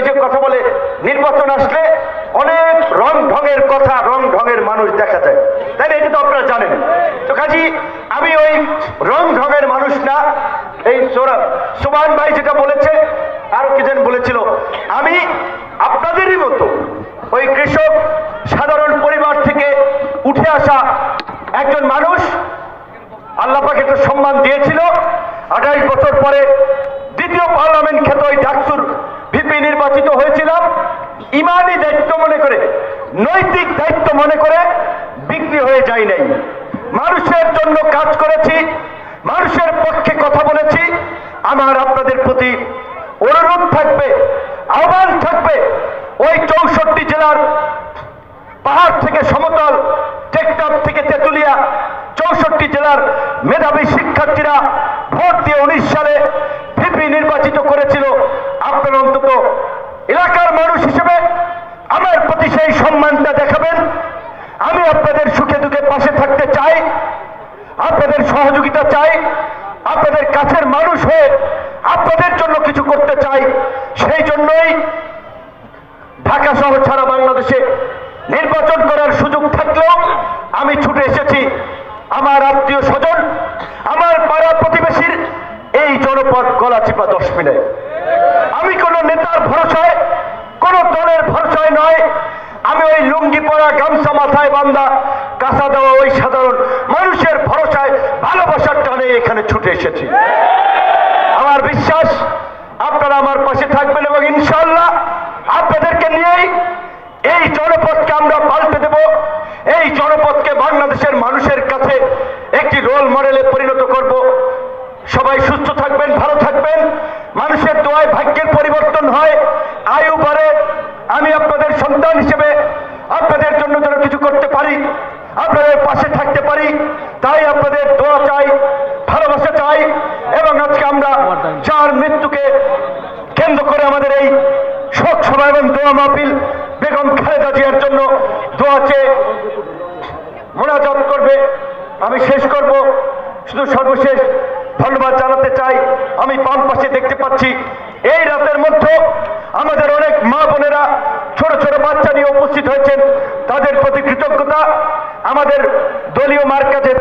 ওই যে কথা বলে নির্বাচন আসলে অনেক রং ঢঙের কথা, রং ঢঙের মানুষ দেখা যায়, তাই না? এটা তো আপনারা জানেন। তো কাজী আমি ওই রং ঢঙের মানুষ না। এই সুবহান ভাই যেটা বলেছে, আরো কি যেন বলেছিল, আমি আপনাদেরই মতো ওই কৃষক সাধারণ পরিবার থেকে উঠে আসা একজন মানুষ। আল্লাহ পাক একটু সম্মান দিয়েছিল। 28 বছর পরে দ্বিতীয় পার্লামেন্ট খ্যাত ওই ডাকসুর ভিপি নির্বাচিত হয়েছিলাম। ইমানি দায়িত্ব মনে করে, নৈতিক দায়িত্ব মনে করে বিক্রি হয়ে যায় নাই। মানুষের জন্য কাজ করেছি, মানুষের পক্ষে কথা বলেছি। আমার আপনাদের প্রতি অনুরোধ থাকবে, আহ্বান থাকবে, ওই 64 জেলার পাহাড় থেকে সমতল, টেকনাফ থেকে তেঁতুলিয়া, 64 জেলার মেধাবী শিক্ষার্থীরা ভোট দিয়ে 19 সালে ভিপি নির্বাচিত করেছিল। আপনারা অন্তত এলাকার মানুষ হিসেবে আমার প্রতি সেই সম্মানটা দেখাবেন। আমি আপনাদের সুখে দুঃখে পাশে থাকতে চাই, আপনাদের সহযোগিতা চাই, আপনাদের কাছের মানুষ হয়ে আপনাদের জন্য কিছু করতে চাই। সেই জন্যই ঢাকা সহ সারা বাংলাদেশে নির্বাচন করার সুযোগ থাকলেও আমি ছুটে এসেছি আমার আত্মীয় স্বজন, আমার পাড়া প্রতিবেশীর এই জনপদ গলাচিপা 10 মিনিট। আমি কোন নেতার ভরসায়, কোন দলের ভরসায় নয়। আমি ওই লুঙ্গি পরা, গামছা মাথায় বান্ধা, কাঁচা দেওয়া ওই সাধারণ মানুষের ভরসায়, ভালোবাসার টানে এখানে ছুটে এসেছি। আমার বিশ্বাস আপনারা আমার পাশে থাকবেন এবং ইনশাআল্লাহ আপনাদেরকে নিয়েই এই জনপদকে আমরা পাল্টে দেব। এই জনপদকে বাংলাদেশের মানুষের কাছে একটি রোল মডেলে পরিণত করব। সবাই সুস্থ থাকবেন, ভালো থাকবেন। মানুষের দোয়ায় ভাগ্যের পরিবর্তন হয়, আয়ু বাড়ে। আমি আপনাদের সন্তান হিসেবে আপনাদের জন্য যেন কিছু করতে পারি, আপনাদের পাশে থাকতে পারি, তাই আপনাদের দোয়া চাই, ভালোবাসা চাই। এবং আজকে আমরা যার মৃত্যুকে কেন্দ্র করে আমাদের এই শোক সভা এবং দোয়া মাহফিল, বেগম খালেদা জিয়ার জন্য দোয়া চেয়ে মোনাজাত করবে। আমি শেষ করব, শুধু সর্বশেষ ধন্যবাদ জানাতে চাই। আমি বাম পাশে দেখতে পাচ্ছি এই রাতের মধ্যে আমাদের অনেক মা বোনেরা ছোট ছোট বাচ্চা নিয়ে উপস্থিত হয়েছেন, তাদের প্রতি কৃতজ্ঞতা। আমাদের দলীয় মার্কা যেহেতু